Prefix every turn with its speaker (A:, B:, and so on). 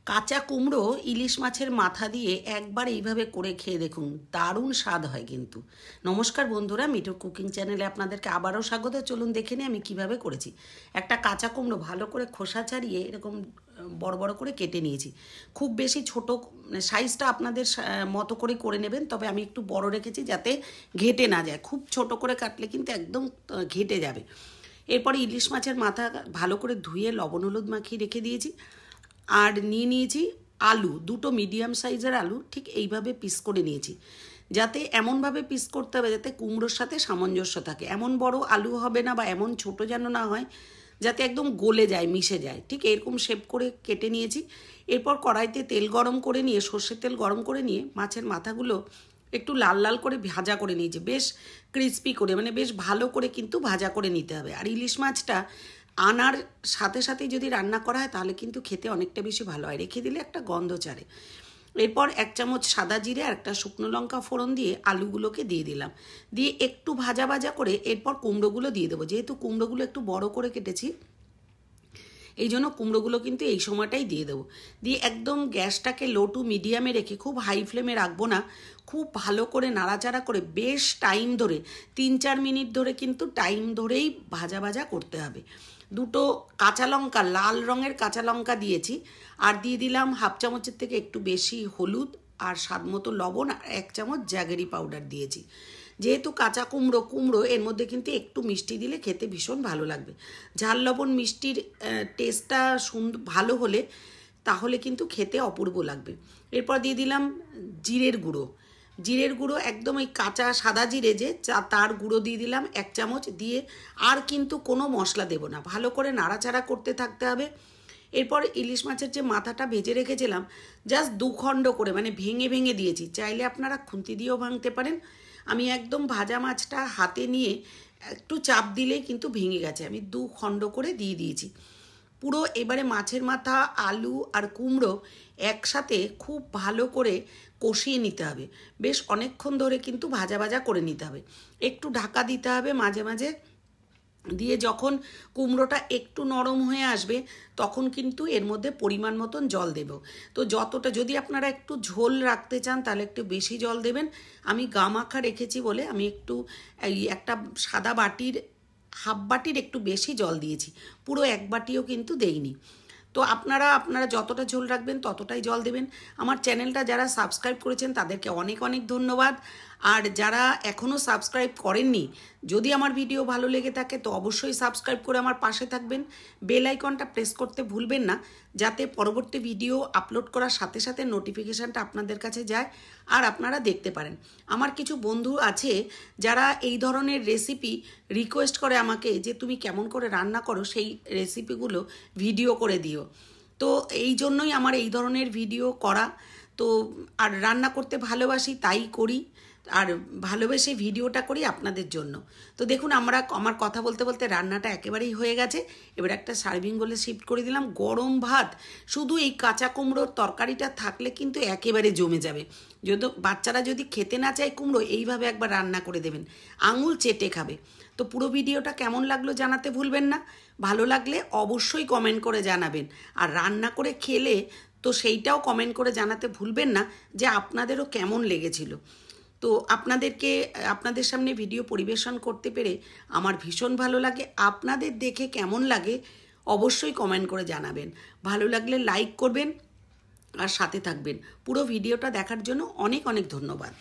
A: কাঁচা কুমড়ো ইলিশ মাছের মাথা দিয়ে একবার এইভাবে করে খেয়ে দেখুন, দারুণ স্বাদ হয় কিন্তু। নমস্কার বন্ধুরা, মিঠু কুকিং চ্যানেলে আপনাদেরকে আবারও স্বাগত। চলুন দেখে নিই আমি কিভাবে করেছি। একটা কাঁচা কুমড়ো ভালো করে খোসা ছাড়িয়ে এরকম বড় বড় করে কেটে নিয়েছি। খুব বেশি ছোটো সাইজটা আপনাদের মতো করে নেবেন, তবে আমি একটু বড় রেখেছি যাতে ঘেটে না যায়। খুব ছোট করে কাটলে কিন্তু একদম ঘেটে যাবে। এরপরে ইলিশ মাছের মাথা ভালো করে ধুয়ে লবণ হলুদ মাখিয়ে রেখে দিয়েছি। আর নিয়েছি আলু, দুটো মিডিয়াম সাইজের আলু ঠিক এইভাবে পিস করে নিয়েছি। যাতে এমনভাবে পিস করতে হবে যাতে কুমড়োর সাথে সামঞ্জস্য থাকে। এমন বড় আলু হবে না বা এমন ছোট যেন না হয় যাতে একদম গলে যায়, মিশে যায়। ঠিক এরকম শেপ করে কেটে নিয়েছি। এরপর কড়াইতে তেল গরম করে নিয়ে, সর্ষের তেল গরম করে নিয়ে মাছের মাথাগুলো একটু লাল লাল করে ভাজা করে নিয়েছি, বেশ ক্রিস্পি করে, মানে বেশ ভালো করে কিন্তু ভাজা করে নিতে হবে। আর ইলিশ মাছটা আনার সাথে সাথেই যদি রান্না করা হয় তাহলে কিন্তু খেতে অনেকটা বেশি ভালো হয়, রেখে দিলে একটা গন্ধ ছাড়ে। এরপর 1 চামচ সাদা জিরে আর একটা শুকনো লঙ্কা ফোড়ন দিয়ে আলুগুলোকে দিয়ে দিলাম। দিয়ে একটু ভাজা ভাজা করে এরপর কুমড়োগুলো দিয়ে দেবো। যেহেতু কুমড়োগুলো একটু বড় করে কেটেছি, এই জন্য কুমড়োগুলো কিন্তু এই সময়টাই দিয়ে দেবো। দিয়ে একদম গ্যাসটাকে লো টু মিডিয়ামে রেখে, খুব হাই ফ্লেমে রাখবো না, খুব ভালো করে নাড়াচাড়া করে বেশ টাইম ধরে 3-4 মিনিট ধরে কিন্তু টাইম ধরেই ভাজা ভাজা করতে হবে। দুটো কাঁচা লঙ্কা, লাল রঙের কাঁচা লঙ্কা দিয়েছি। আর দিয়ে দিলাম 1/2 চামচের থেকে একটু বেশি হলুদ আর স্বাদ মতো লবণ, আর 1 চামচ জ্যাগেরি পাউডার দিয়েছি। যেহেতু কাঁচা কুমড়ো এর মধ্যে কিন্তু একটু মিষ্টি দিলে খেতে ভীষণ ভালো লাগবে। ঝাল লবণ মিষ্টির টেস্টটা ভালো হলে তাহলে কিন্তু খেতে অপূর্ব লাগবে। এরপর দিয়ে দিলাম জিরের গুঁড়ো একদম ওই কাঁচা সাদা জিরে যে তার গুঁড়ো দিয়ে দিলাম 1 চামচ। দিয়ে আর কিন্তু কোনো মশলা দেব না, ভালো করে নাড়াচাড়া করতে থাকতে হবে। এরপর ইলিশ মাছের যে মাথাটা ভেজে রেখেছিলাম জাস্ট 2 খণ্ড করে, মানে ভেঙে ভেঙে দিয়েছি। চাইলে আপনারা খুন্তি দিয়েও ভাঙতে পারেন। আমি একদম ভাজা মাছটা হাতে নিয়ে একটু চাপ দিলেই কিন্তু ভেঙে গেছে। আমি 2 খণ্ড করে দিয়ে দিয়েছি পুরো। এবারে মাছের মাথা, আলু আর কুমড়ো একসাথে খুব ভালো করে কষিয়ে নিতে হবে। বেশ অনেকক্ষণ ধরে কিন্তু ভাজা ভাজা করে নিতে হবে। একটু ঢাকা দিতে হবে মাঝে মাঝে। দিয়ে যখন কুমড়োটা একটু নরম হয়ে আসবে তখন কিন্তু এর মধ্যে পরিমাণ মতন জল দেব। তো যতটা, যদি আপনারা একটু ঝোল রাখতে চান তাহলে একটু বেশি জল দেবেন। আমি গামাখা রেখেছি বলে আমি একটু একটা সাদা বাটির 1/2 বাটির একটু বেশি জল দিয়েছি, পুরো 1 বাটিও কিন্তু দেইনি। তো আপনারা যতটা ঝোল রাখবেন ততটাই জল দেবেন। আমার চ্যানেলটা যারা সাবস্ক্রাইব করেছেন তাদেরকে অনেক অনেক ধন্যবাদ। আর যারা এখনও সাবস্ক্রাইব করেননি, যদি আমার ভিডিও ভালো লেগে থাকে তো অবশ্যই সাবস্ক্রাইব করে আমার পাশে থাকবেন। বেল আইকনটা প্রেস করতে ভুলবেন না, যাতে পরবর্তী ভিডিও আপলোড করার সাথে সাথে নোটিফিকেশানটা আপনাদের কাছে যায় আর আপনারা দেখতে পারেন। আমার কিছু বন্ধু আছে যারা এই ধরনের রেসিপি রিকোয়েস্ট করে আমাকে যে তুমি কেমন করে রান্না করো, সেই রেসিপিগুলো ভিডিও করে দিও। তো এই জন্যই আমার এই ধরনের ভিডিও করা। তো আর রান্না করতে ভালোবাসি তাই করি, আর ভালোবেসে ভিডিওটা করি আপনাদের জন্য। তো দেখুন আমার কথা বলতে বলতে রান্নাটা একেবারেই হয়ে গেছে। এবার একটা সার্ভিং বলে শিফট করে দিলাম। গরম ভাত শুধু এই কাঁচা কুমড়োর তরকারিটা থাকলে কিন্তু একেবারে জমে যাবে। যদি বাচ্চারা যদি খেতে না চায় কুমড়ো, এইভাবে একবার রান্না করে দেবেন, আঙুল চেটে খাবে। তো পুরো ভিডিওটা কেমন লাগলো জানাতে ভুলবেন না। ভালো লাগলে অবশ্যই কমেন্ট করে জানাবেন। আর রান্না করে খেলে তো সেইটাও কমেন্ট করে জানাতে ভুলবেন না যে আপনাদেরও কেমন লেগেছিল। তো আপনাদের সামনে ভিডিও পরিবেশন করতে পেরে আমার ভীষণ ভালো লাগে। আপনাদের দেখে কেমন লাগে অবশ্যই কমেন্ট করে জানাবেন। ভালো লাগলে লাইক করবেন আর সাথে থাকবেন। পুরো ভিডিওটা দেখার জন্য অনেক অনেক ধন্যবাদ।